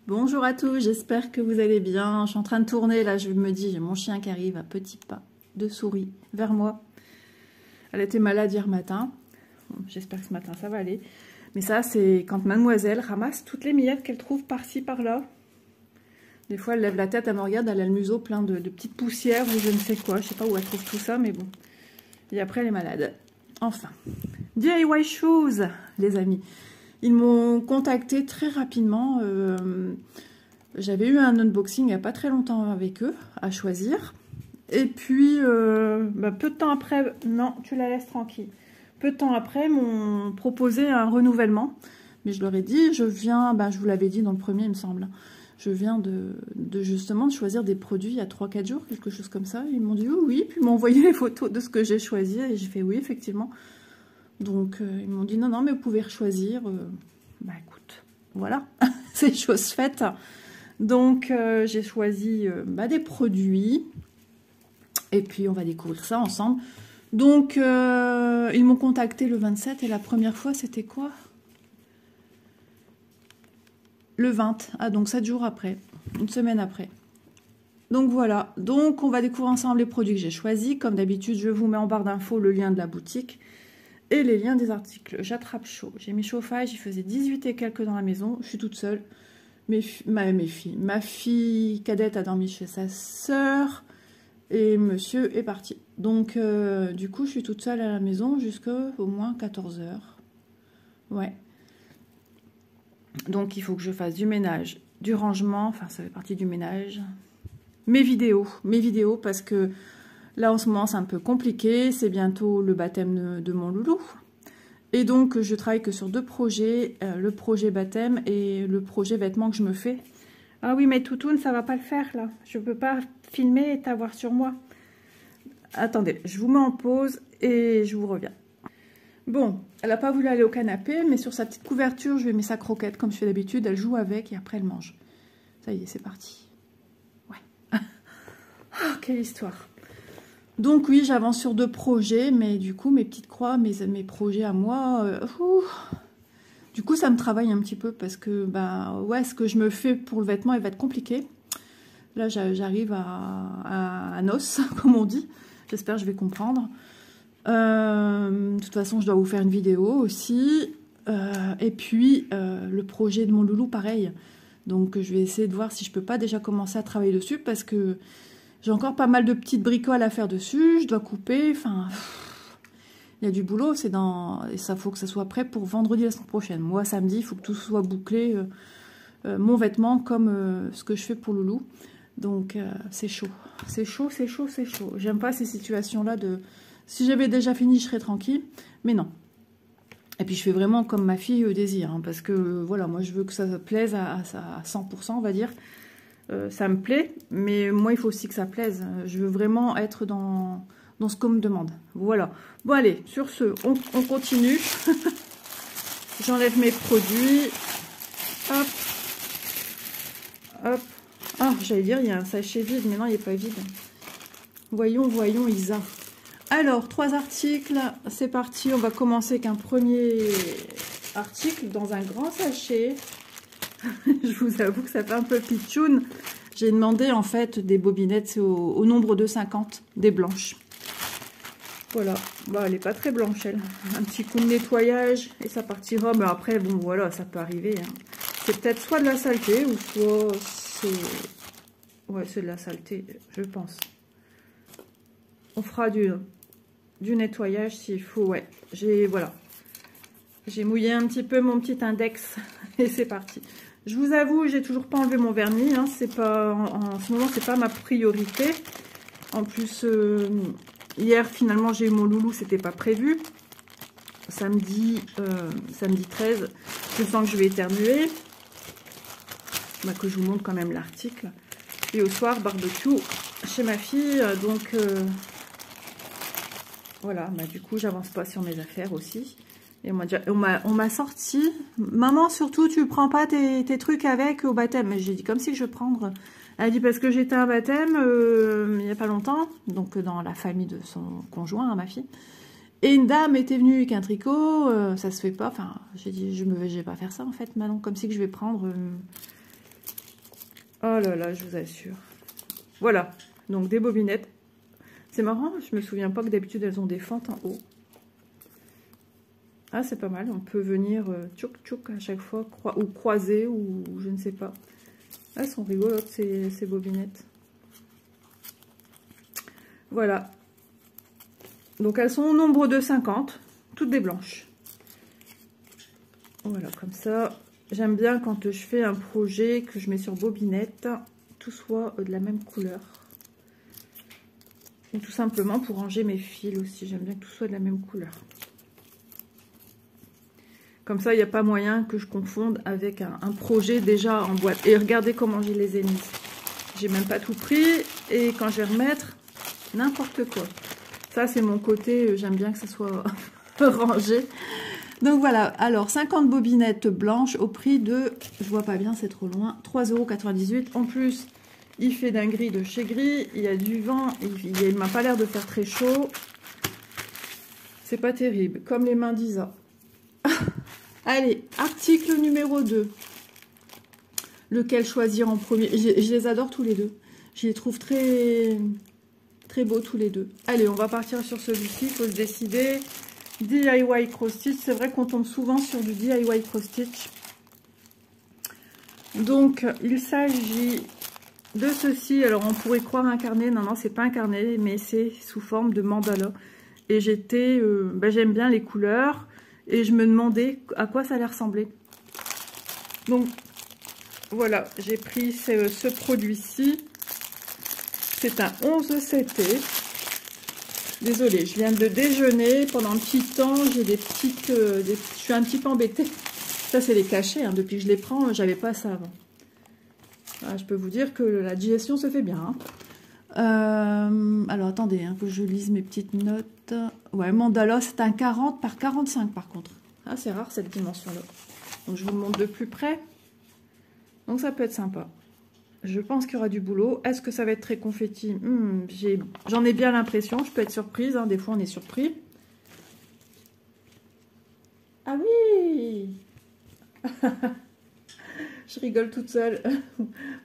Bonjour à tous, j'espère que vous allez bien. Je suis en train de tourner, là je me dis, j'ai mon chien qui arrive à petits pas de souris vers moi. Elle était malade hier matin. Bon, j'espère que ce matin ça va aller. Mais ça c'est quand mademoiselle ramasse toutes les miettes qu'elle trouve par-ci par-là. Des fois elle lève la tête, elle me regarde, elle a le museau plein de petites poussières ou je ne sais quoi. Je sais pas où elle trouve tout ça, mais bon. Et après elle est malade. Enfin, DIY Shoes, les amis. Ils m'ont contacté très rapidement. J'avais eu un unboxing il n'y a pas très longtemps avec eux, à choisir. Et puis, peu de temps après... Non, tu la laisses tranquille. Peu de temps après, m'ont proposé un renouvellement. Mais je leur ai dit, je viens... je vous l'avais dit dans le premier, il me semble. Je viens justement de choisir des produits il y a 3-4 jours, quelque chose comme ça. Ils m'ont dit oui, puis ils m'ont envoyé les photos de ce que j'ai choisi. Et j'ai fait oui, effectivement. Donc, ils m'ont dit, non, mais vous pouvez choisir. Écoute, voilà, c'est chose faite. Donc, j'ai choisi des produits. Et puis, on va découvrir ça ensemble. Donc, ils m'ont contacté le 27. Et la première fois, c'était quoi? Le 20. Ah, donc 7 jours après. Une semaine après. Donc, voilà. Donc, on va découvrir ensemble les produits que j'ai choisis. Comme d'habitude, je vous mets en barre d'infos le lien de la boutique. Et les liens des articles. J'attrape chaud. J'ai mis chauffage, il faisait 18 et quelques dans la maison. Je suis toute seule. Mes filles. Ma fille cadette a dormi chez sa sœur. Et monsieur est parti. Donc, du coup, je suis toute seule à la maison jusqu'à au moins 14 h. Ouais. Donc, il faut que je fasse du ménage, du rangement. Enfin, ça fait partie du ménage. Mes vidéos parce que... Là, en ce moment, c'est un peu compliqué. C'est bientôt le baptême de mon loulou. Et donc, je travaille que sur 2 projets. Le projet baptême et le projet vêtements que je me fais. Ah oui, mais Toutoune, ça va pas le faire, là. Je peux pas filmer et t'avoir sur moi. Attendez, je vous mets en pause et je vous reviens. Bon, elle n'a pas voulu aller au canapé, mais sur sa petite couverture, je lui ai mis sa croquette, comme je fais d'habitude. Elle joue avec et après, elle mange. Ça y est, c'est parti. Ouais. Oh, quelle histoire. Donc oui, j'avance sur 2 projets, mais du coup, mes petites croix, mes projets à moi, du coup, ça me travaille un petit peu parce que, ce que je me fais pour le vêtement, il va être compliqué. Là, j'arrive à nos, comme on dit. J'espère que je vais comprendre. De toute façon, je dois vous faire une vidéo aussi. Et puis, le projet de mon loulou, pareil. Donc, je vais essayer de voir si je peux pas déjà commencer à travailler dessus parce que... J'ai encore pas mal de petites bricoles à faire dessus. Je dois couper. Enfin, il y a du boulot. Et ça, faut que ça soit prêt pour vendredi la semaine prochaine. Moi, samedi, il faut que tout soit bouclé. Mon vêtement comme ce que je fais pour Loulou. Donc, c'est chaud. C'est chaud, c'est chaud, c'est chaud. J'aime pas ces situations-là de... Si j'avais déjà fini, je serais tranquille. Mais non. Et puis, je fais vraiment comme ma fille désire. Hein, parce que, voilà, moi, je veux que ça plaise à 100%, on va dire. Ça me plaît, mais moi, il faut aussi que ça plaise. Je veux vraiment être dans ce qu'on me demande. Voilà. Bon, allez, sur ce, on continue. J'enlève mes produits. Hop. Hop. Ah, j'allais dire, il y a un sachet vide, mais non, il n'est pas vide. Voyons, Isa. Alors, 3 articles. C'est parti. On va commencer avec un premier article dans un grand sachet. Je vous avoue que ça fait un peu pitchoun. J'ai demandé en fait des bobinettes au nombre de 50, des blanches. Voilà, elle n'est pas très blanche elle. Un petit coup de nettoyage et ça partira. Mais après, bon voilà, ça peut arriver. Hein. C'est peut-être soit de la saleté ou soit c'est... Ouais, c'est de la saleté, je pense. On fera du nettoyage s'il faut, ouais. Voilà. J'ai mouillé un petit peu mon petit index et c'est parti. Je vous avoue, j'ai toujours pas enlevé mon vernis. Hein. C'est pas en ce moment, c'est pas ma priorité. En plus, hier finalement j'ai eu mon loulou, c'était pas prévu. Samedi 13, je sens que je vais éternuer. Que je vous montre quand même l'article. Et au soir, barbecue chez ma fille. Donc voilà, du coup j'avance pas sur mes affaires aussi. Et on m'a sorti, maman surtout tu prends pas tes trucs avec au baptême. J'ai dit comme si je vais prendre. Elle a dit parce que j'étais à un baptême il n'y a pas longtemps, donc dans la famille de son conjoint, ma fille. Et une dame était venue avec un tricot, ça se fait pas. Enfin, j'ai dit je vais pas faire ça en fait maintenant, comme si que je vais prendre Oh là là, je vous assure. Voilà, donc des bobinettes. C'est marrant, je me souviens pas que d'habitude elles ont des fentes en haut. Ah, c'est pas mal, on peut venir tchouk tchouk à chaque fois, ou croiser, ou je ne sais pas. Ah, elles sont rigolotes ces bobinettes. Voilà. Donc elles sont au nombre de 50, toutes des blanches. Voilà, comme ça, j'aime bien quand je fais un projet que je mets sur bobinette, tout soit de la même couleur. Et tout simplement pour ranger mes fils aussi, j'aime bien que tout soit de la même couleur. Comme ça, il n'y a pas moyen que je confonde avec un projet déjà en boîte. Et regardez comment je les ai mises. J'ai même pas tout pris. Et quand je vais remettre, n'importe quoi. Ça, c'est mon côté, j'aime bien que ça soit rangé. Donc voilà, alors 50 bobinettes blanches au prix de, je vois pas bien, c'est trop loin, 3,98 €. En plus, il fait d'un gris de chez Gris, il y a du vent, il m'a pas l'air de faire très chaud. C'est pas terrible, comme les mains d'Isa. Allez, article numéro 2. Lequel choisir en premier? Je les adore tous les deux. Je les trouve très beaux tous les deux. Allez, on va partir sur celui-ci, il faut se décider. DIY cross-stitch, c'est vrai qu'on tombe souvent sur du DIY cross-stitch. Donc, il s'agit de ceci. Alors, on pourrait croire un carnet. Non, non, c'est pas un carnet, mais c'est sous forme de mandala. Et j'étais... j'aime bien les couleurs. Et je me demandais à quoi ça allait ressembler. Donc, voilà, j'ai pris ce produit-ci. C'est un 11 CT. Désolée, je viens de déjeuner. Pendant un petit temps, j'ai des petites... je suis un petit peu embêtée. Ça, c'est les cachets. Hein. Depuis que je les prends, j'avais pas ça avant. Ah, je peux vous dire que la digestion se fait bien. Hein. Alors, attendez, hein, que je lise mes petites notes. Ouais, mandala, c'est un 40 par 45 par contre. Ah, c'est rare cette dimension-là. Donc, je vous le montre de plus près. Donc, ça peut être sympa. Je pense qu'il y aura du boulot. Est-ce que ça va être très confetti? J'en ai bien l'impression. Je peux être surprise. Hein. Des fois, on est surpris. Ah oui. Je rigole toute seule.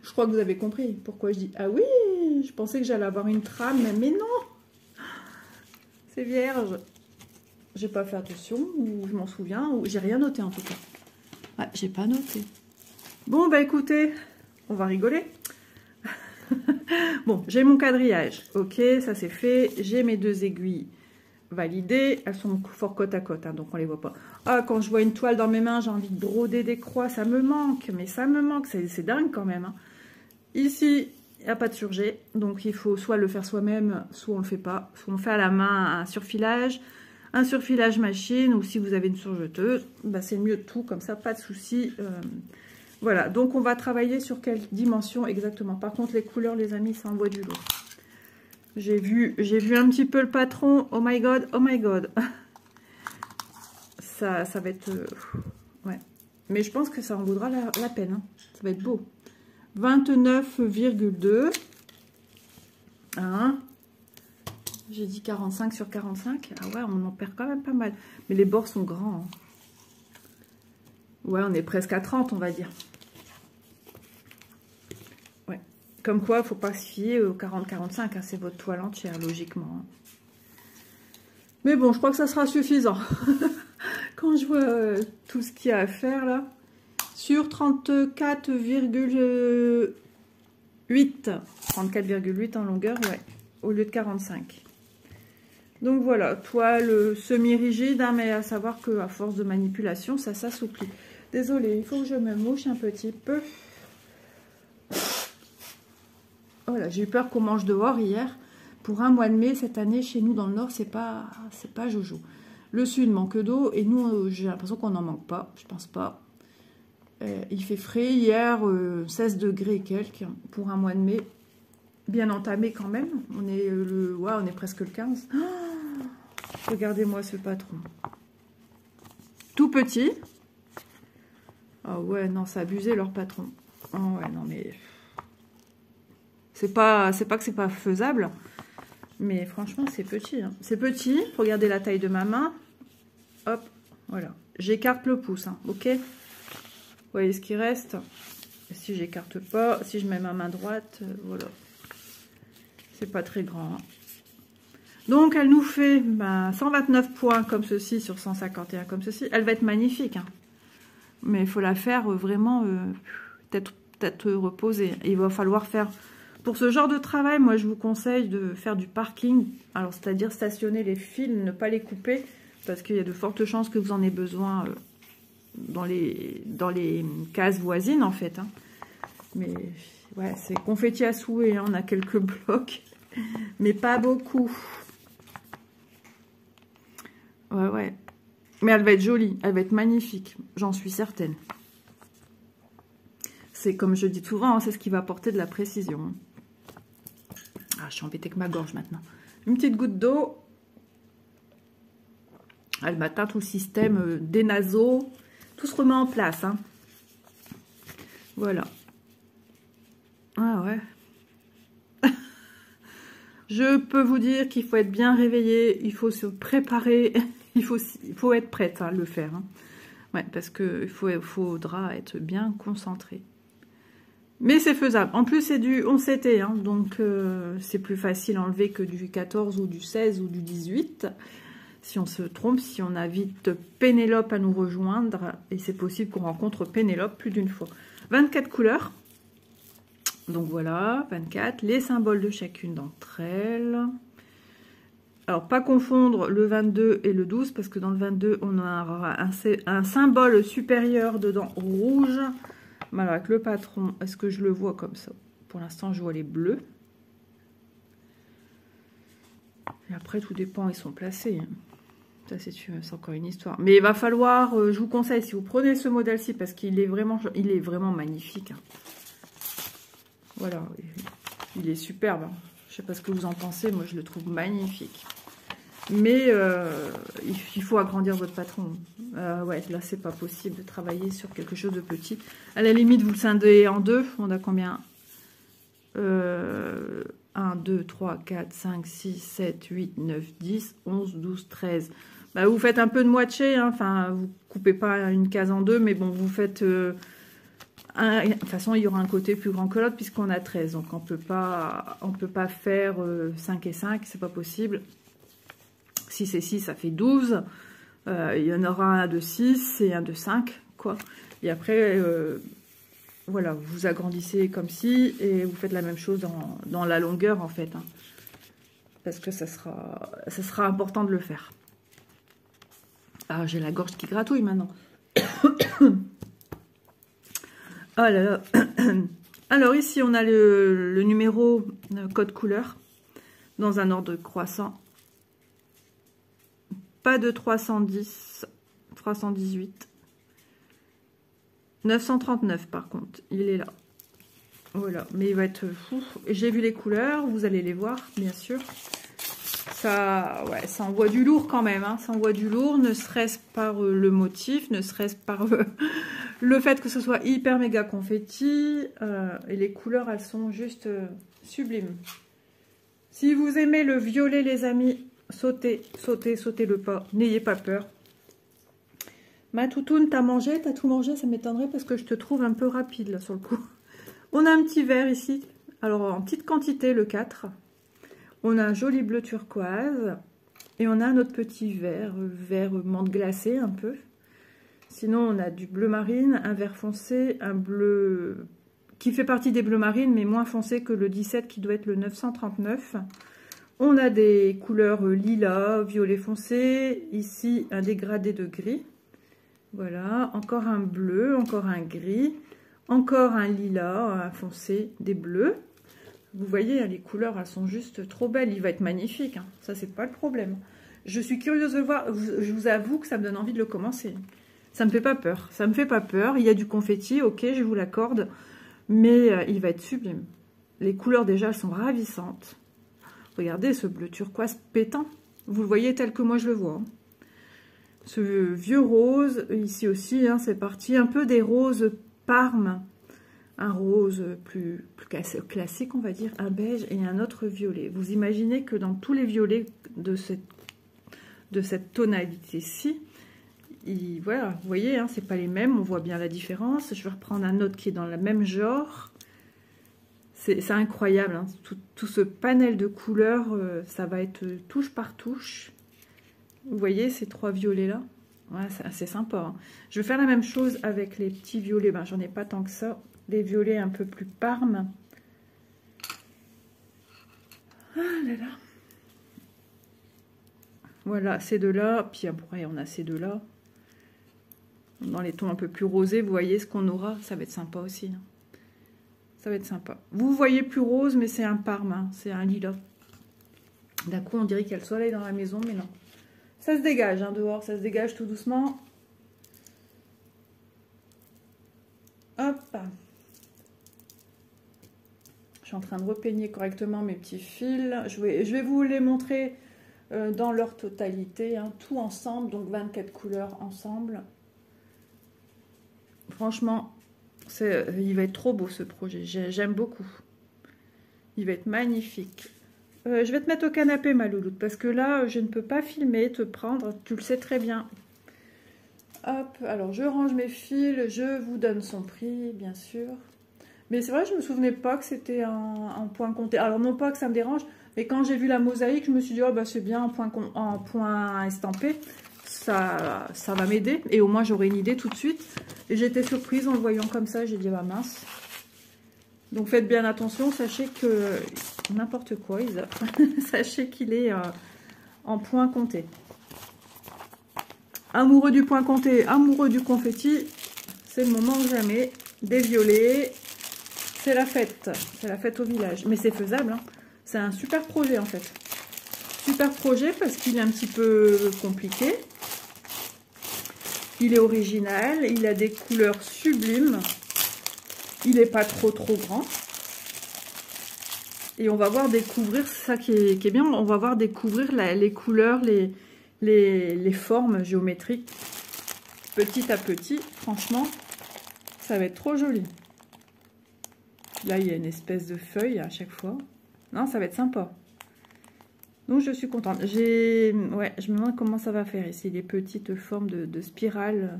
Je crois que vous avez compris pourquoi je dis ah oui. Je pensais que j'allais avoir une trame, mais non. C'est vierge. J'ai pas fait attention, ou je m'en souviens, ou j'ai rien noté en tout cas. Ouais, j'ai pas noté. Bon, bah écoutez, on va rigoler. Bon, j'ai mon quadrillage. Ok, ça c'est fait. J'ai mes deux aiguilles validées. Elles sont fort côte à côte, hein, donc on les voit pas. Ah, quand je vois une toile dans mes mains, j'ai envie de broder des croix. Ça me manque, mais ça me manque. C'est dingue quand même. Hein. Ici, il n'y a pas de surjet. Donc il faut soit le faire soi-même, soit on le fait pas. Soit on fait à la main un surfilage machine, ou si vous avez une surjeteuse, bah c'est mieux de tout, comme ça, pas de souci. Voilà, donc on va travailler sur quelle dimension exactement. Par contre, les couleurs, les amis, ça envoie du lourd. J'ai vu un petit peu le patron. Oh my god, oh my god. Ça va être... ouais. Mais je pense que ça en vaudra la peine. Hein. Ça va être beau. 29,2. Hein. J'ai dit 45 sur 45. Ah ouais, on en perd quand même pas mal. Mais les bords sont grands. Hein. Ouais, on est presque à 30, on va dire. Ouais. Comme quoi, il ne faut pas se fier au 40-45. Hein, c'est votre toile entière, logiquement. Hein. Mais bon, je crois que ça sera suffisant. Quand je vois tout ce qu'il y a à faire, là. Sur 34,8. 34,8 en longueur, ouais. Au lieu de 45. Donc voilà, toile semi-rigide, hein, mais à savoir qu'à force de manipulation, ça s'assouplit. Désolée, il faut que je me mouche un petit peu. Voilà, j'ai eu peur qu'on mange dehors hier. Pour un mois de mai, cette année, chez nous dans le Nord, c'est pas jojo. Le Sud manque d'eau et nous, j'ai l'impression qu'on n'en manque pas. Je pense pas. Il fait frais. Hier, 16 degrés et quelques pour un mois de mai. Bien entamé quand même. On est, on est presque le 15. Oh, regardez-moi ce patron. Tout petit. Ah ouais, non, c'est abusé leur patron. Oh ouais, non mais... C'est pas que c'est pas faisable. Mais franchement, c'est petit. Hein. C'est petit. Regardez la taille de ma main. Hop, voilà. J'écarte le pouce, hein, ok? Vous voyez ce qui reste? Si j'écarte pas, si je mets ma main droite, voilà. C'est pas très grand. Hein. Donc, elle nous fait 129 points comme ceci sur 151 comme ceci. Elle va être magnifique. Hein. Mais il faut la faire vraiment tête reposée. Il va falloir faire... Pour ce genre de travail, moi, je vous conseille de faire du parking. Alors, c'est-à-dire stationner les fils, ne pas les couper. Parce qu'il y a de fortes chances que vous en ayez besoin dans les cases voisines, en fait. Hein. Mais, ouais, c'est confetti à souhait. Hein. On a quelques blocs. Mais pas beaucoup. Ouais, ouais. Mais elle va être jolie. Elle va être magnifique. J'en suis certaine. C'est comme je dis souvent, hein, c'est ce qui va apporter de la précision. Ah, je suis embêtée avec ma gorge maintenant. Une petite goutte d'eau. Elle m'atteint tout le système des naseaux. Tout se remet en place. Hein. Voilà. Ah ouais. Je peux vous dire qu'il faut être bien réveillé. Il faut se préparer. il faut être prête à le faire. Hein. Ouais, parce qu'il faudra être bien concentré. Mais c'est faisable. En plus, c'est du 11CT, hein, donc c'est plus facile à enlever que du 14 ou du 16 ou du 18. Si on se trompe, si on invite Pénélope à nous rejoindre, et c'est possible qu'on rencontre Pénélope plus d'une fois. 24 couleurs. Donc voilà, 24. Les symboles de chacune d'entre elles. Alors, pas confondre le 22 et le 12, parce que dans le 22, on aura un symbole supérieur dedans rouge. Alors, avec le patron, est-ce que je le vois comme ça? Pour l'instant, je vois les bleus. Et après, tout dépend, ils sont placés. Ça, c'est encore une histoire. Mais il va falloir, je vous conseille, si vous prenez ce modèle-ci, parce qu'il est vraiment magnifique. Voilà, il est superbe. Je ne sais pas ce que vous en pensez, moi je le trouve magnifique. Mais il faut agrandir votre patron. Ouais, là c'est pas possible de travailler sur quelque chose de petit. À la limite, vous le scindez en deux. On a combien 1, 2, 3, 4, 5, 6, 7, 8, 9, 10, 11, 12, 13. Bah, vous faites un peu de moitié. Hein. Enfin, vous coupez pas une case en deux, mais bon, vous faites... de toute façon, il y aura un côté plus grand que l'autre puisqu'on a 13. Donc, on peut pas faire 5 et 5. C'est pas possible. 6 et 6, ça fait 12. Il y en aura un de 6 et un de 5, quoi. Et après, voilà, vous agrandissez comme ci et vous faites la même chose dans la longueur, en fait. Hein, parce que ça sera important de le faire. Ah, j'ai la gorge qui gratouille maintenant. Oh là là. Alors ici, on a le numéro code couleur dans un ordre croissant. Pas de 310, 318. 939 par contre, il est là. Voilà, mais il va être fou. J'ai vu les couleurs, vous allez les voir, bien sûr. Ça, ouais, ça envoie du lourd quand même. Hein. Ça envoie du lourd, ne serait-ce par le motif, ne serait-ce par le fait que ce soit hyper méga confetti. Et les couleurs, elles sont juste sublimes. Si vous aimez le violet, les amis, sautez le pas. N'ayez pas peur. Ma toutoune, t'as mangé? T'as tout mangé? Ça m'étonnerait parce que je te trouve un peu rapide là sur le coup. On a un petit vert ici. Alors en petite quantité, le 4. On a un joli bleu turquoise. Et on a notre petit vert menthe glacée un peu. Sinon, on a du bleu marine, un vert foncé, un bleu qui fait partie des bleus marines, mais moins foncé que le 17 qui doit être le 939. On a des couleurs lilas, violet foncé. Ici, un dégradé de gris. Voilà, encore un bleu, encore un gris, encore un lilas, un foncé, des bleus. Vous voyez, les couleurs, elles sont juste trop belles. Il va être magnifique, hein. Ça, c'est pas le problème. Je suis curieuse de voir. Je vous avoue que ça me donne envie de le commencer. Ça me fait pas peur. Ça me fait pas peur. Il y a du confetti, ok, je vous l'accorde. Mais il va être sublime. Les couleurs, déjà, elles sont ravissantes. Regardez ce bleu turquoise pétant. Vous le voyez tel que moi, je le vois. Hein. Ce vieux rose, ici aussi, hein, c'est parti. Un peu des roses Parme. Un rose plus classique, on va dire. Un beige et un autre violet. Vous imaginez que dans tous les violets de cette tonalité-ci, voilà, vous voyez, hein, c'est pas les mêmes, on voit bien la différence. Je vais reprendre un autre qui est dans le même genre. C'est incroyable, hein, tout ce panel de couleurs, ça va être touche par touche. Vous voyez ces 3 violets là? Ouais, c'est assez sympa. Hein. Je vais faire la même chose avec les petits violets, ben, j'en ai pas tant que ça. Les violets un peu plus parme. Ah là là. Voilà, ces deux-là, puis après on a ces deux-là. Dans les tons un peu plus rosés, vous voyez ce qu'on aura, ça va être sympa aussi. Hein. Ça va être sympa. Vous voyez plus rose, mais c'est un parme, hein, c'est un lilas. D'un coup, on dirait qu'il y a le soleil dans la maison, mais non. Ça se dégage, hein, dehors, ça se dégage tout doucement. Hop. Je suis en train de repeigner correctement mes petits fils. Je vais vous les montrer dans leur totalité, hein, tout ensemble, donc 24 couleurs ensemble. Franchement, il va être trop beau ce projet, j'aime beaucoup. Il va être magnifique. Je vais te mettre au canapé, ma louloute, parce que là, je ne peux pas filmer, te prendre, tu le sais très bien. Hop, alors je range mes fils, je vous donne son prix, bien sûr. Mais c'est vrai, je ne me souvenais pas que c'était en point compté. Alors non pas que ça me dérange, mais quand j'ai vu la mosaïque, je me suis dit, oh bah c'est bien en point estampé. Ça va m'aider et au moins j'aurai une idée tout de suite. Et j'étais surprise en le voyant comme ça, j'ai dit bah mince. Donc faites bien attention, sachez que n'importe quoi, Isa, sachez qu'il est en point compté. Amoureux du point compté, amoureux du confetti, c'est le moment ou jamais. Des violets, c'est la fête au village. Mais c'est faisable, hein. C'est un super projet en fait. Super projet parce qu'il est un petit peu compliqué. Il est original, il a des couleurs sublimes. Il n'est pas trop grand. Et on va voir découvrir, c'est ça qui est bien, on va voir découvrir les couleurs, les formes géométriques petit à petit. Franchement, ça va être trop joli. Là, il y a une espèce de feuille à chaque fois. Non, ça va être sympa. Donc, je suis contente. Ouais, je me demande comment ça va faire ici. Les petites formes de spirales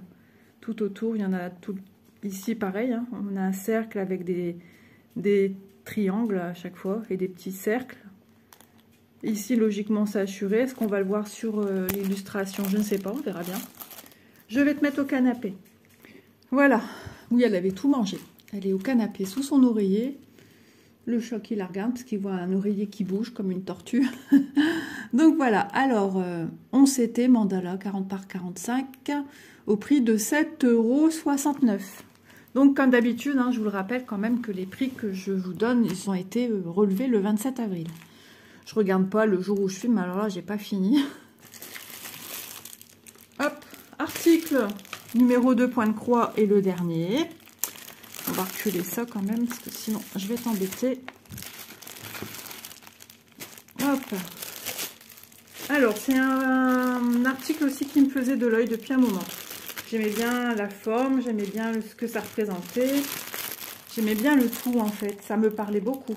tout autour. Il y en a tout ici, pareil. Hein. On a un cercle avec des triangles à chaque fois et des petits cercles. Ici, logiquement, c'est assuré. Est-ce qu'on va le voir sur l'illustration? Je ne sais pas, on verra bien. Je vais te mettre au canapé. Voilà. Oui, elle avait tout mangé. Elle est au canapé sous son oreiller. Le choc, il la regarde parce qu'il voit un oreiller qui bouge comme une tortue. Donc voilà. Alors, on s'était mandala 40 par 45 au prix de 7,69 €. Donc, comme d'habitude, hein, je vous le rappelle quand même que les prix que je vous donne, ils ont été relevés le 27 avril. Je regarde pas le jour où je filme, alors là, j'ai pas fini. Hop, article numéro 2, point de croix, et le dernier. On va reculer ça quand même, parce que sinon, je vais t'embêter. Hop. Alors, c'est un article aussi qui me faisait de l'œil depuis un moment. J'aimais bien la forme, j'aimais bien ce que ça représentait. J'aimais bien le tout, en fait. Ça me parlait beaucoup.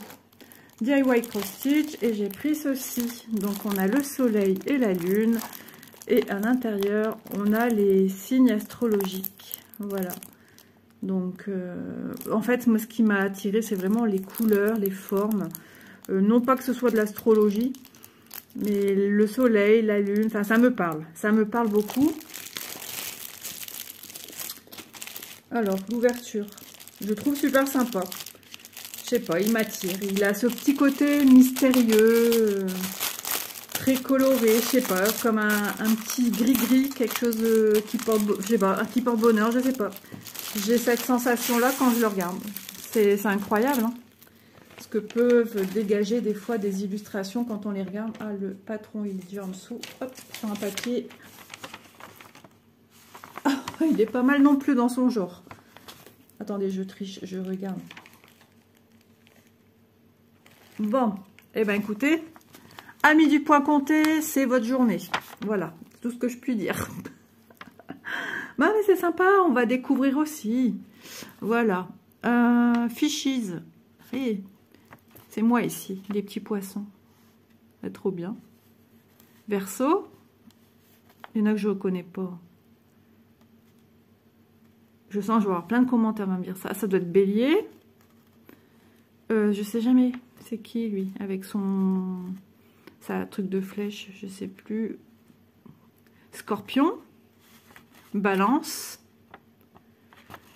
DIY Cross Stitch, et j'ai pris ceci. Donc, on a le soleil et la lune. Et à l'intérieur, on a les signes astrologiques. Voilà. Donc, en fait, moi, ce qui m'a attiré, c'est vraiment les couleurs, les formes. Non pas que ce soit de l'astrologie, mais le soleil, la lune, enfin, ça me parle. Ça me parle beaucoup. Alors, l'ouverture, je trouve super sympa. Je sais pas, il m'attire. Il a ce petit côté mystérieux, très coloré, je sais pas, comme un petit gris-gris, quelque chose qui porte, je sais pas, qui porte bonheur, je sais pas. J'ai cette sensation-là quand je le regarde. C'est incroyable, hein, ce que peuvent dégager des fois des illustrations quand on les regarde. Ah, le patron, il est déjà en dessous. Hop, sur un papier. Ah, il est pas mal non plus dans son genre. Attendez, je triche, je regarde. Bon, eh ben écoutez, amis du point compté, c'est votre journée. Voilà, c'est tout ce que je puis dire. Bah mais c'est sympa, on va découvrir aussi. Voilà. Fishies. C'est moi ici, les petits poissons. C'est trop bien. Verseau. Il y en a que je ne reconnais pas. Je sens que je vais avoir plein de commentaires à me dire ça. Ça doit être Bélier. Je sais jamais. C'est qui, lui? Avec son... Ça, truc de flèche, je sais plus. Scorpion. Balance.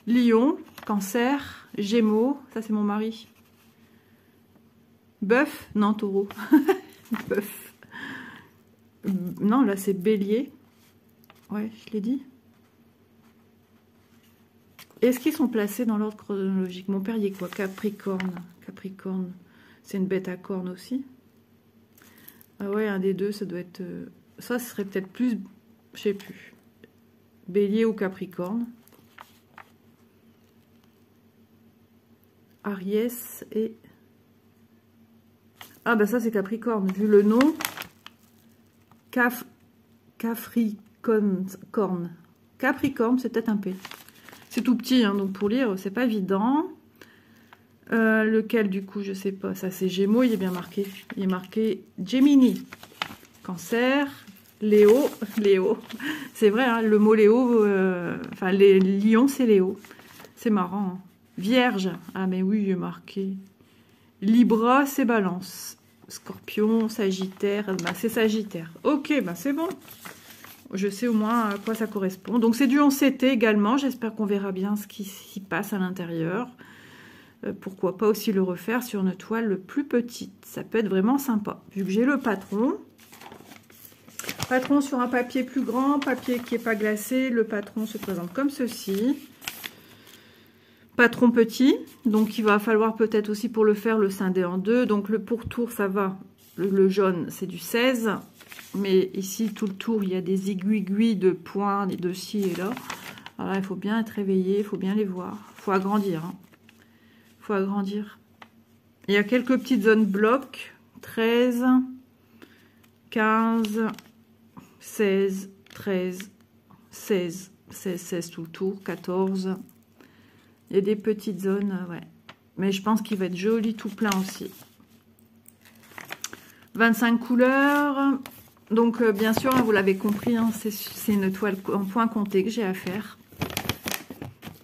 Lion. Cancer. Gémeaux. Ça, c'est mon mari. Bœuf. Non, taureau. Bœuf. Non, là, c'est Bélier. Ouais, je l'ai dit. Est-ce qu'ils sont placés dans l'ordre chronologique? Mon père, il est quoi? Capricorne. Capricorne. C'est une bête à cornes aussi. Ah ouais, un des deux, ça doit être... Ça, ce serait peut-être plus... Je sais plus. Bélier ou Capricorne. Aries et... Ah bah ça, c'est Capricorne. Vu le nom... Capricorne. Capricorne, c'est peut-être un P. C'est tout petit, hein, donc pour lire, c'est pas évident. Lequel, du coup, je sais pas. Ça, c'est Gémeaux, il est bien marqué. Il est marqué Gemini. Cancer, Léo. Léo. C'est vrai, hein, le mot Léo, enfin, les lions, c'est Léo. C'est marrant. Hein. Vierge. Ah, mais oui, il est marqué. Libra, c'est Balance. Scorpion, Sagittaire, bah, c'est Sagittaire. Ok, bah c'est bon. Je sais au moins à quoi ça correspond. Donc c'est du 11CT également. J'espère qu'on verra bien ce qui s'y passe à l'intérieur. Pourquoi pas aussi le refaire sur une toile plus petite. Ça peut être vraiment sympa. Vu que j'ai le patron. Patron sur un papier plus grand, papier qui n'est pas glacé. Le patron se présente comme ceci. Patron petit, donc il va falloir peut-être aussi pour le faire le scinder en deux. Donc le pourtour, ça va. Le jaune, c'est du 16. Mais ici, tout le tour, il y a des aiguilles de points, de ci et là. Alors là, il faut bien être réveillé, il faut bien les voir. Il faut agrandir. Hein. Il faut agrandir. Il y a quelques petites zones blocs. 13, 15, 16, 13, 16, 16, 16 tout le tour, 14. Il y a des petites zones, ouais. Mais je pense qu'il va être joli tout plein aussi. 25 couleurs. Donc, bien sûr, hein, vous l'avez compris, hein, c'est une toile en point compté que j'ai à faire.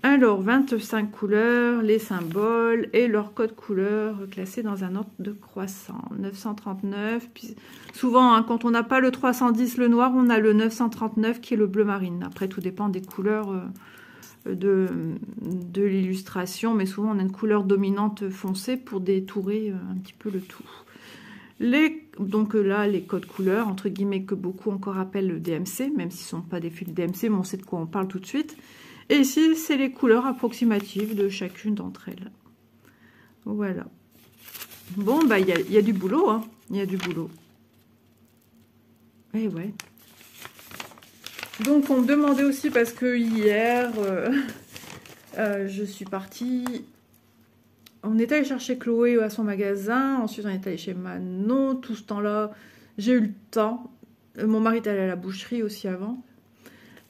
Alors, 25 couleurs, les symboles et leur code couleur classé dans un ordre de croissant. 939. Puis, souvent, hein, quand on n'a pas le 310, le noir, on a le 939 qui est le bleu marine. Après, tout dépend des couleurs... de l'illustration, mais souvent on a une couleur dominante foncée pour détourer un petit peu le tout. Donc là, les codes couleurs, entre guillemets, que beaucoup encore appellent le DMC, même s'ils ne sont pas des fils DMC, mais on sait de quoi on parle tout de suite. Et ici, c'est les couleurs approximatives de chacune d'entre elles. Voilà. Bon, bah, il y a du boulot, hein. Il y a du boulot. Eh ouais. Donc, on me demandait aussi, parce que hier, je suis partie... On est allé chercher Chloé à son magasin. Ensuite, on est allé chez Manon. Tout ce temps-là, j'ai eu le temps. Mon mari est allé à la boucherie aussi avant.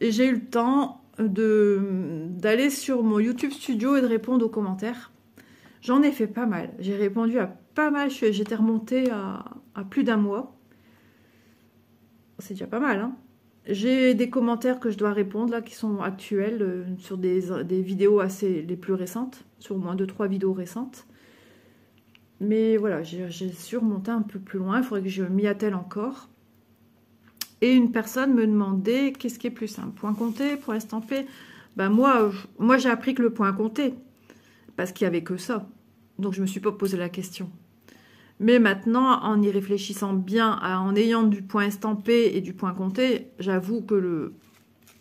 Et j'ai eu le temps d'aller sur mon YouTube Studio et de répondre aux commentaires. J'en ai fait pas mal. J'ai répondu à pas mal. J'étais remontée à plus d'1 mois. C'est déjà pas mal, hein. J'ai des commentaires que je dois répondre là qui sont actuels sur des vidéos les plus récentes, sur au moins 2-3 vidéos récentes. Mais voilà, j'ai surmonté un peu plus loin, il faudrait que je m'y attelle encore. Et une personne me demandait qu'est-ce qui est plus simple, point compté, point estampé. Ben moi j'ai appris que le point compté, parce qu'il n'y avait que ça. Donc je ne me suis pas posé la question. Mais maintenant, en y réfléchissant bien, en ayant du point estampé et du point compté, j'avoue que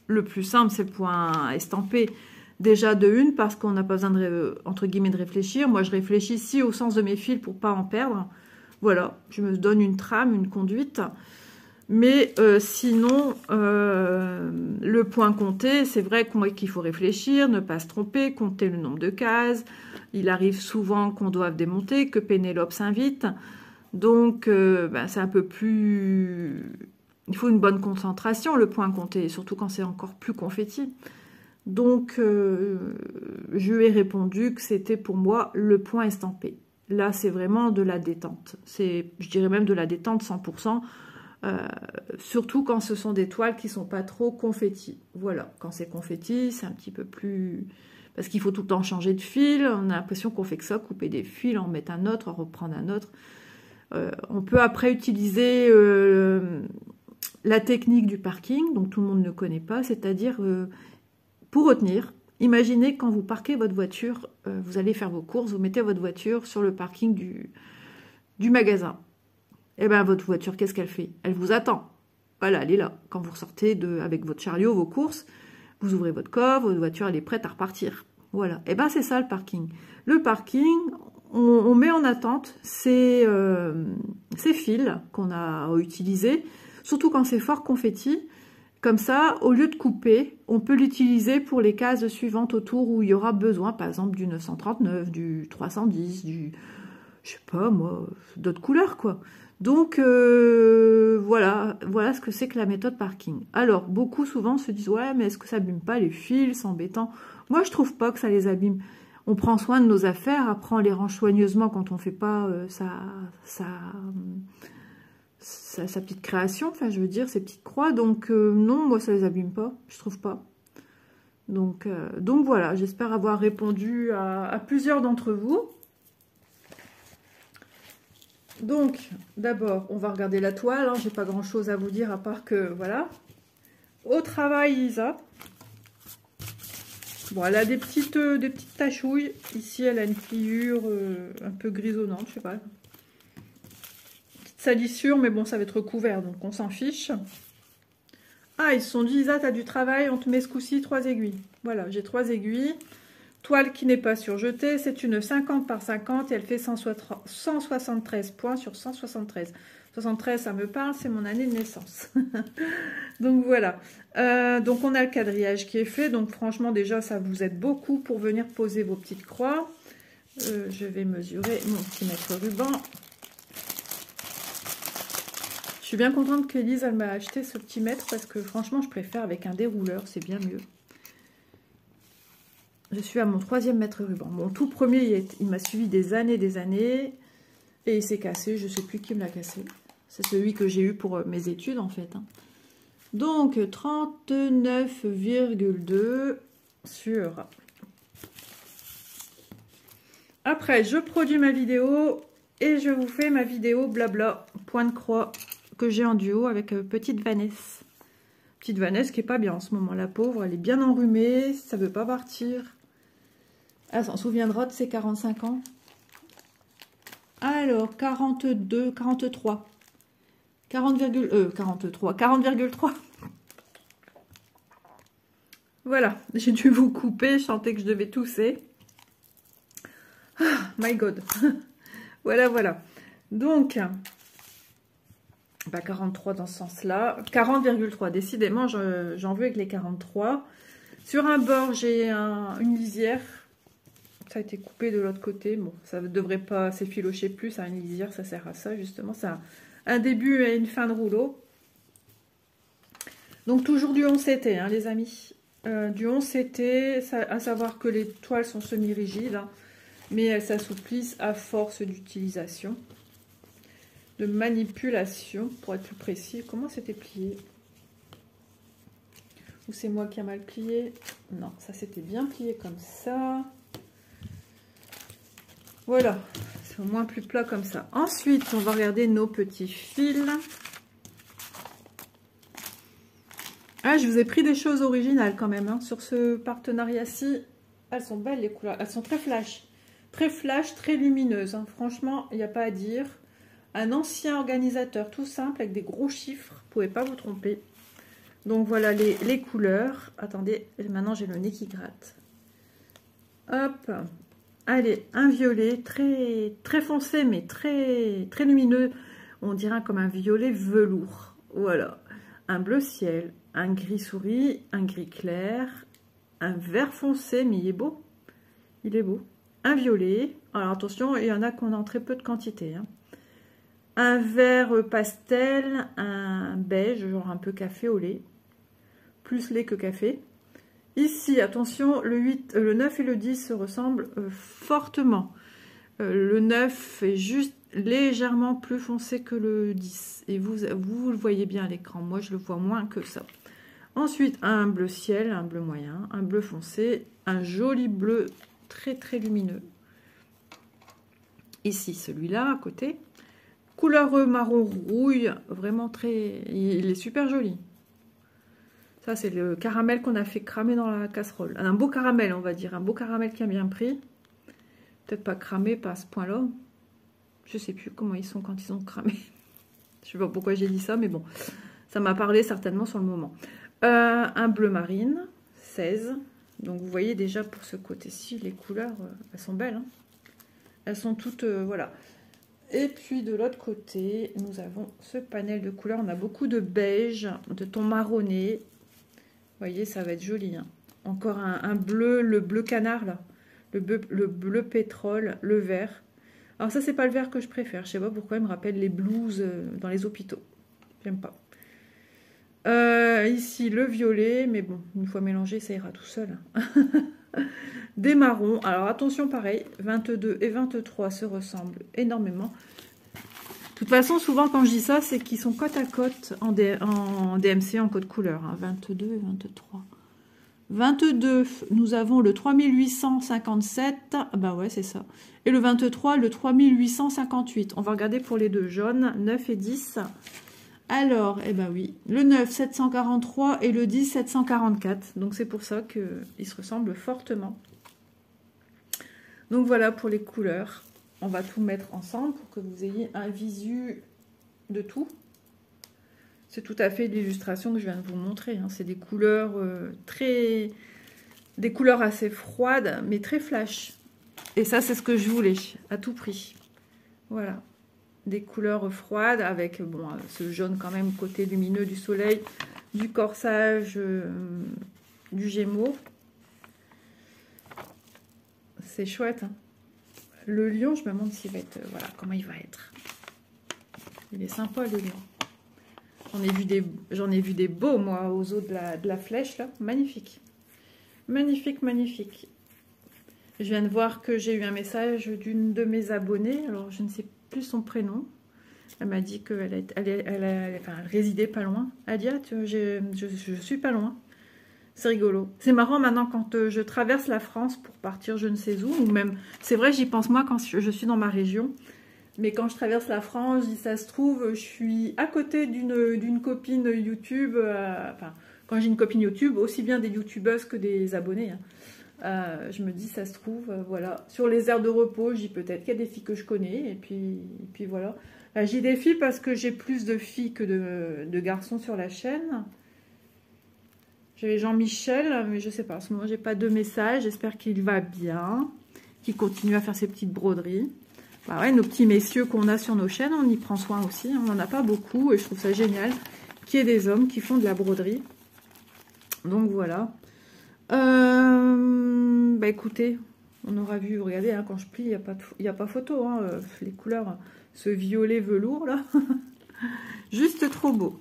le plus simple, c'est le point estampé. Déjà de une, parce qu'on n'a pas besoin, entre guillemets, de réfléchir. Moi, je réfléchis ici au sens de mes fils pour ne pas en perdre. Voilà, je me donne une trame, une conduite. Mais sinon, le point compté, c'est vrai qu'il faut réfléchir, ne pas se tromper, compter le nombre de cases. Il arrive souvent qu'on doive démonter, que Pénélope s'invite. Donc, c'est un peu plus... Il faut une bonne concentration, le point compté, surtout quand c'est encore plus confetti. Donc, je lui ai répondu que c'était pour moi le point estampé. Là, c'est vraiment de la détente. Je dirais même de la détente 100%. Surtout quand ce sont des toiles qui sont pas trop confetti. Voilà, quand c'est confetti, c'est un petit peu plus... Parce qu'il faut tout le temps changer de fil. On a l'impression qu'on fait que ça, couper des fils, en mettre un autre, en reprendre un autre. On peut après utiliser la technique du parking, donc tout le monde ne connaît pas, c'est-à-dire pour retenir. Imaginez quand vous parquez votre voiture, vous allez faire vos courses, vous mettez votre voiture sur le parking du magasin. Et bien votre voiture, qu'est-ce qu'elle fait? Elle vous attend. Voilà, elle est là. Quand vous ressortez avec votre chariot, vos courses, vous ouvrez votre coffre, votre voiture elle est prête à repartir. Voilà, et bien c'est ça le parking. Le parking, on met en attente ces fils qu'on a utilisés, surtout quand c'est fort confetti. Comme ça, au lieu de couper, on peut l'utiliser pour les cases suivantes autour où il y aura besoin, par exemple du 939, du 310, du, je sais pas moi, d'autres couleurs quoi. Donc voilà ce que c'est que la méthode parking. Alors, beaucoup souvent se disent, ouais, mais est-ce que ça abîme pas les fils, c'est embêtant. Moi, je trouve pas que ça les abîme. On prend soin de nos affaires, après on les range soigneusement quand on fait pas sa petite création, enfin je veux dire, ses petites croix. Donc non, moi ça les abîme pas, je trouve pas. Donc voilà, j'espère avoir répondu à plusieurs d'entre vous. Donc, d'abord, on va regarder la toile. Hein. J'ai pas grand-chose à vous dire à part que, voilà. Au travail, Isa. Bon, elle a des petites tachouilles. Ici, elle a une pliure un peu grisonnante, je sais pas. Petite salissure, mais bon, ça va être recouvert, donc on s'en fiche. Ah, ils se sont dit, Isa, t'as du travail, on te met ce coup-ci 3 aiguilles. Voilà, j'ai 3 aiguilles. Toile qui n'est pas surjetée, c'est une 50 par 50 et elle fait 173 points sur 173. 73, ça me parle, c'est mon année de naissance. Donc voilà. Donc on a le quadrillage qui est fait. Donc franchement, déjà, ça vous aide beaucoup pour venir poser vos petites croix. Je vais mesurer mon petit mètre ruban. Je suis bien contente qu'Élise, elle m'a acheté ce petit mètre parce que franchement, je préfère avec un dérouleur, c'est bien mieux. Je suis à mon 3e mètre ruban. Mon tout premier, il m'a suivi des années et il s'est cassé. Je ne sais plus qui me l'a cassé. C'est celui que j'ai eu pour mes études en fait. Hein. Donc 39,2 sur... Après, je produis ma vidéo et je vous fais ma vidéo blabla, point de croix, que j'ai en duo avec petite Vanessa. Petite Vanessa qui est pas bien en ce moment. La pauvre, elle est bien enrhumée, ça veut pas partir. Elle s'en souviendra de ses 45 ans. Alors, 42, 43. 40,3. Voilà, j'ai dû vous couper, je sentais que je devais tousser. Ah, my God. Voilà. Donc, bah 43 dans ce sens-là. 40,3. Décidément, j'en veux avec les 43. Sur un bord, j'ai une lisière. Ça a été coupé de l'autre côté. Bon, ça ne devrait pas s'effilocher plus. Une lisière, ça sert à ça, justement. Ça a un début et une fin de rouleau. Donc, toujours du 11 CT, hein, les amis. Du 11 CT, à savoir que les toiles sont semi-rigides, hein, mais elles s'assouplissent à force d'utilisation, de manipulation, pour être plus précis. Comment c'était plié? Ou c'est moi qui a mal plié? Non, ça c'était bien plié comme ça. Voilà, c'est au moins plus plat comme ça. Ensuite, on va regarder nos petits fils. Ah, je vous ai pris des choses originales quand même, hein, sur ce partenariat-ci. Elles sont belles les couleurs, elles sont très flash, très lumineuses. Hein. Franchement, il n'y a pas à dire. Un ancien organisateur tout simple avec des gros chiffres, vous ne pouvez pas vous tromper. Donc voilà les couleurs. Attendez, maintenant j'ai le nez qui gratte. Hop. Allez, un violet très foncé, mais très lumineux. On dirait comme un violet velours. Voilà. Un bleu ciel, un gris souris, un gris clair, un vert foncé, mais il est beau. Il est beau. Un violet. Alors attention, il y en a qu'on a en très peu de quantité. Hein. Un vert pastel, un beige, genre un peu café au lait. Plus lait que café. Ici, attention, le 9 et le 10 se ressemblent fortement. Le 9 est juste légèrement plus foncé que le 10. Et vous le voyez bien à l'écran. Moi, je le vois moins que ça. Ensuite, un bleu ciel, un bleu moyen, un bleu foncé, un joli bleu très très lumineux. Ici, celui-là à côté. Couleur marron rouille, vraiment très... Il est super joli. Ça, c'est le caramel qu'on a fait cramer dans la casserole. Un beau caramel, on va dire. Un beau caramel qui a bien pris. Peut-être pas cramé, pas à ce point-là. Je sais plus comment ils sont quand ils ont cramé. Je sais pas pourquoi j'ai dit ça, mais bon. Ça m'a parlé certainement sur le moment. Un bleu marine, 16. Donc, vous voyez déjà pour ce côté-ci, les couleurs, elles sont belles. Hein. Elles sont toutes, voilà. Et puis, de l'autre côté, nous avons ce panel de couleurs. On a beaucoup de beige, de ton marronné. Vous voyez, ça va être joli. Hein. Encore un bleu, le bleu canard, là. Le bleu pétrole, le vert. Alors, ça, c'est pas le vert que je préfère. Je sais pas pourquoi il me rappelle les blouses dans les hôpitaux. J'aime pas. Ici, le violet, mais bon, une fois mélangé, ça ira tout seul. Des marrons. Alors, attention, pareil, 22 et 23 se ressemblent énormément. De toute façon, souvent, quand je dis ça, c'est qu'ils sont côte à côte en DMC, en code couleur. Hein, 22 et 23. 22, nous avons le 3857. Bah ouais, c'est ça. Et le 23, le 3858. On va regarder pour les deux, jaune, 9 et 10. Alors, eh ben oui, le 9, 743 et le 10, 744. Donc, c'est pour ça qu'ils se ressemblent fortement. Donc, voilà pour les couleurs. On va tout mettre ensemble pour que vous ayez un visu de tout. C'est tout à fait l'illustration que je viens de vous montrer. Hein. C'est des couleurs des couleurs assez froides, mais très flash. Et ça, c'est ce que je voulais, à tout prix. Voilà. Des couleurs froides avec bon, ce jaune quand même côté lumineux du soleil, du corsage, du gémeaux. C'est chouette. Hein. Le lion, je me demande s'il va être... voilà, comment il va être. Il est sympa, le lion. J'en ai vu des beaux, moi, aux eaux de la flèche, là. Magnifique. Magnifique, magnifique. Je viens de voir que j'ai eu un message d'une de mes abonnées. Alors, je ne sais plus son prénom. Elle m'a dit qu'elle elle résidait pas loin. Elle dit, ah, je suis pas loin. C'est rigolo. C'est marrant maintenant quand je traverse la France pour partir je ne sais où. Ou même, c'est vrai, j'y pense moi quand je suis dans ma région. Mais quand je traverse la France, ça se trouve, je suis à côté d'une copine YouTube. Enfin, quand j'ai une copine YouTube, aussi bien des youtubeuses que des abonnés. Hein. Je me dis, ça se trouve, voilà. Sur les aires de repos, je dis peut-être qu'il y a des filles que je connais. Et puis voilà. J'ai des filles parce que j'ai plus de filles que de garçons sur la chaîne. J'avais Jean-Michel, mais je sais pas. En ce moment, j'ai pas de message. J'espère qu'il va bien, qu'il continue à faire ses petites broderies. Bah ouais, nos petits messieurs qu'on a sur nos chaînes, on y prend soin aussi. On n'en a pas beaucoup et je trouve ça génial qu'il y ait des hommes qui font de la broderie. Donc voilà. Bah écoutez, on aura vu, regardez, hein, quand je plie, il n'y a pas photo. Hein, les couleurs, ce violet velours là. Juste trop beau.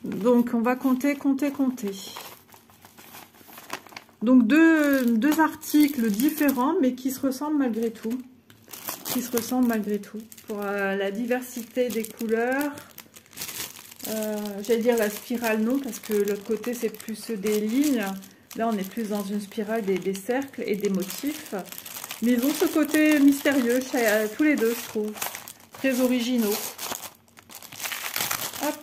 Donc on va compter. Donc deux articles différents mais qui se ressemblent malgré tout. Pour la diversité des couleurs. J'allais dire la spirale, non, parce que l'autre côté, c'est plus des lignes. Là, on est plus dans une spirale des cercles et des motifs. Mais ils ont ce côté mystérieux, tous les deux, je trouve. Très originaux. Hop.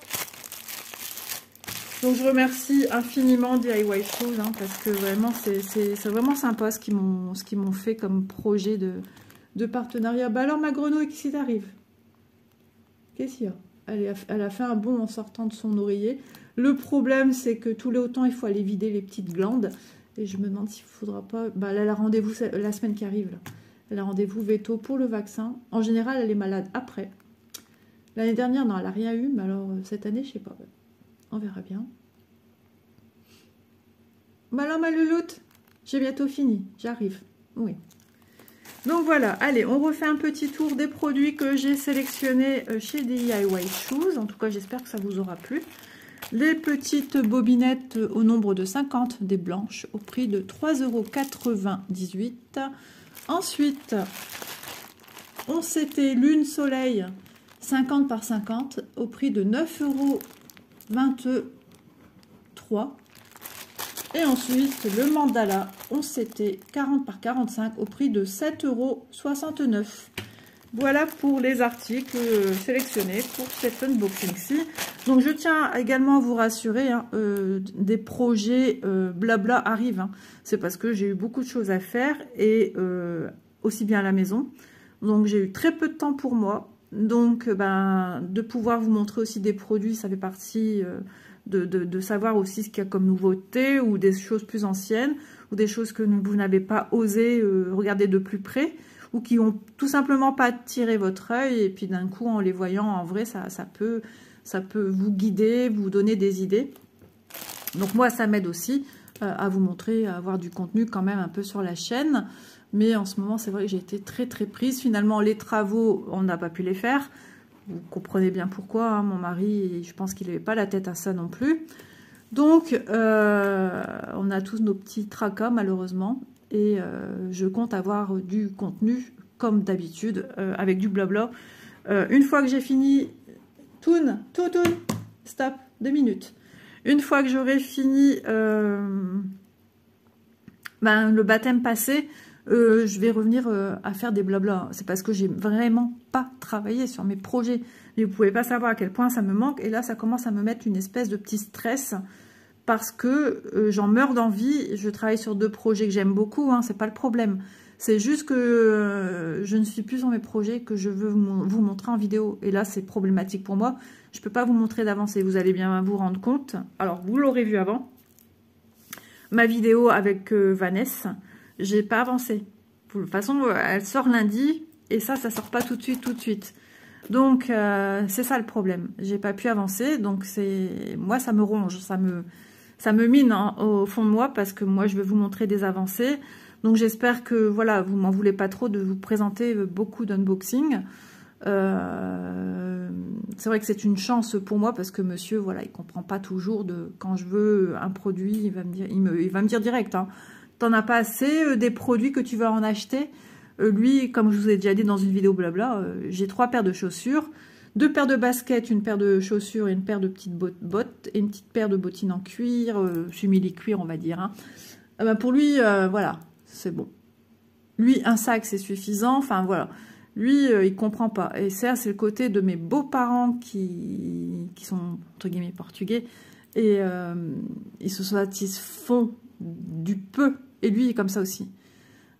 Donc, je remercie infiniment DIY Shoes, hein, parce que vraiment, c'est vraiment sympa ce qu'ils m'ont fait comme projet de partenariat. Bah alors, ma grenouille, qu'est-ce qui t'arrive? Qu'est-ce qu'il y a? Elle a fait un bond en sortant de son oreiller. Le problème, c'est que tous les autant, il faut aller vider les petites glandes. Et je me demande s'il ne faudra pas... Bah, elle a rendez-vous la semaine qui arrive. Là. Elle a rendez-vous veto pour le vaccin. En général, elle est malade après. L'année dernière, non, elle n'a rien eu. Mais alors, cette année, je ne sais pas. On verra bien. Bah alors, ma louloute, j'ai bientôt fini. J'arrive. Oui. Donc voilà, allez, on refait un petit tour des produits que j'ai sélectionnés chez DIY Shoes. En tout cas, j'espère que ça vous aura plu. Les petites bobinettes au nombre de 50, des blanches, au prix de 3,98 €. Ensuite, c'était lune soleil 50 par 50 au prix de 9,23 €. Et ensuite, le mandala, c'était 40 par 45 au prix de 7,69 €. Voilà pour les articles sélectionnés pour cet unboxing-ci. Donc, je tiens également à vous rassurer, hein, des projets blabla arrivent. Hein. C'est parce que j'ai eu beaucoup de choses à faire et aussi bien à la maison. Donc, j'ai eu très peu de temps pour moi. Donc, de pouvoir vous montrer aussi des produits, ça fait partie de savoir aussi ce qu'il y a comme nouveauté ou des choses plus anciennes ou des choses que vous n'avez pas osé regarder de plus près ou qui ont tout simplement pas attiré votre œil et puis d'un coup en les voyant en vrai ça peut vous guider, vous donner des idées. Donc moi ça m'aide aussi à vous montrer, à avoir du contenu quand même un peu sur la chaîne. Mais en ce moment c'est vrai que j'ai été très prise. Finalement les travaux on n'a pas pu les faire. Vous comprenez bien pourquoi, hein. Mon mari je pense qu'il n'avait pas la tête à ça non plus. Donc on a tous nos petits tracas malheureusement. Et je compte avoir du contenu comme d'habitude avec du blabla. Une fois que j'ai fini, toon, stop, 2 minutes. Une fois que j'aurai fini le baptême passé, je vais revenir à faire des blabla. C'est parce que j'ai vraiment pas travaillé sur mes projets. Mais vous pouvez pas savoir à quel point ça me manque. Et là, ça commence à me mettre une espèce de petit stress. Parce que j'en meurs d'envie. Je travaille sur 2 projets que j'aime beaucoup, hein, c'est pas le problème. C'est juste que je ne suis plus sur mes projets que je veux vous montrer en vidéo. Et là, c'est problématique pour moi. Je ne peux pas vous montrer d'avancée. Vous allez bien vous rendre compte. Alors, vous l'aurez vu avant. Ma vidéo avec Vanessa, j'ai pas avancé. De toute façon, elle sort lundi. Et ça sort pas tout de suite. Donc, c'est ça le problème. J'ai pas pu avancer. Donc, moi, ça me ronge. Ça me mine hein, au fond de moi parce que moi, je vais vous montrer des avancées. Donc, j'espère que, voilà, vous m'en voulez pas trop de vous présenter beaucoup d'unboxing. C'est vrai que c'est une chance pour moi parce que monsieur, voilà, il comprend pas toujours quand je veux un produit, il va me dire direct, hein, t'en as pas assez des produits que tu vas en acheter. Lui, comme je vous ai déjà dit dans une vidéo blabla, j'ai 3 paires de chaussures. 2 paires de baskets, une paire de chaussures et une paire de petites bottes et une petite paire de bottines en cuir, simili-cuir on va dire. Hein. Pour lui, voilà, c'est bon. Lui, un sac c'est suffisant, enfin voilà. Lui, il comprend pas. Et ça, c'est le côté de mes beaux-parents qui sont, entre guillemets, portugais. Et ils se satisfont du peu. Et lui, il est comme ça aussi.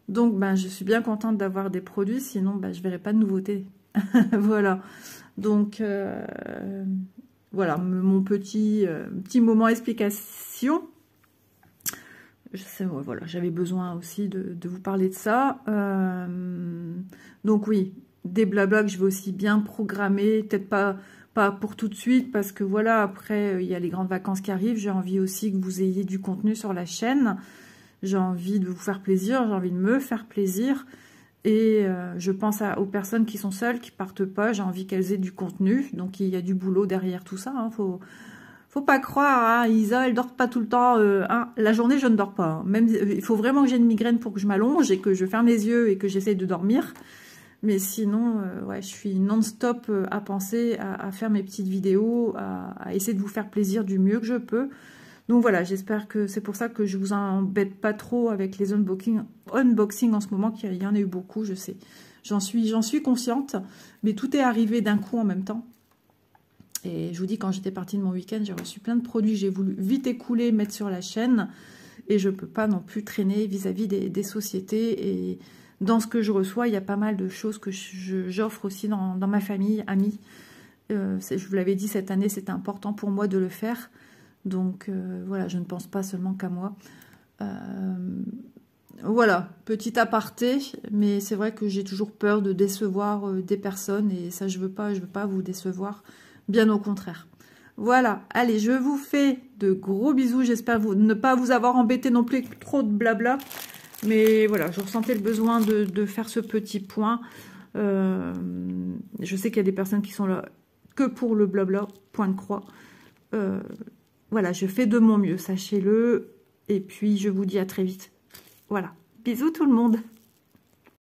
Donc, je suis bien contente d'avoir des produits. Sinon, je ne verrai pas de nouveautés. Voilà. Donc, voilà, mon petit moment explication. Je sais, voilà, j'avais besoin aussi de vous parler de ça. Donc oui, des blabla que je vais aussi bien programmer, peut-être pas pour tout de suite, parce que voilà, après, il y a les grandes vacances qui arrivent. J'ai envie aussi que vous ayez du contenu sur la chaîne. J'ai envie de vous faire plaisir, j'ai envie de me faire plaisir. Et je pense aux personnes qui sont seules, qui partent pas. J'ai envie qu'elles aient du contenu. Donc, il y a du boulot derrière tout ça. Hein. Faut pas croire, hein, Isa, elle dort pas tout le temps. Hein. La journée, je ne dors pas. Hein. Même, il faut vraiment que j'ai une migraine pour que je m'allonge et que je ferme les yeux et que j'essaie de dormir. Mais sinon, ouais, je suis non-stop à penser à faire mes petites vidéos, à essayer de vous faire plaisir du mieux que je peux. Donc voilà, j'espère que c'est pour ça que je vous embête pas trop avec les unboxing en ce moment, qu'il y en a eu beaucoup, je sais. J'en suis consciente, mais tout est arrivé d'un coup en même temps. Et je vous dis, quand j'étais partie de mon week-end, j'ai reçu plein de produits, j'ai voulu vite écouler, mettre sur la chaîne, et je peux pas non plus traîner vis-à-vis des sociétés. Et dans ce que je reçois, il y a pas mal de choses que j'offre aussi dans ma famille, amis. Je vous l'avais dit, cette année, c'était important pour moi de le faire. Donc voilà, je ne pense pas seulement qu'à moi. Voilà, petit aparté, mais c'est vrai que j'ai toujours peur de décevoir des personnes et ça je veux pas vous décevoir, bien au contraire. Voilà, allez, je vous fais de gros bisous, j'espère ne pas vous avoir embêté non plus avec trop de blabla, mais voilà, je ressentais le besoin de faire ce petit point. Je sais qu'il y a des personnes qui sont là que pour le blabla, point de croix. Voilà, je fais de mon mieux, sachez-le. Et puis, je vous dis à très vite. Voilà, bisous tout le monde.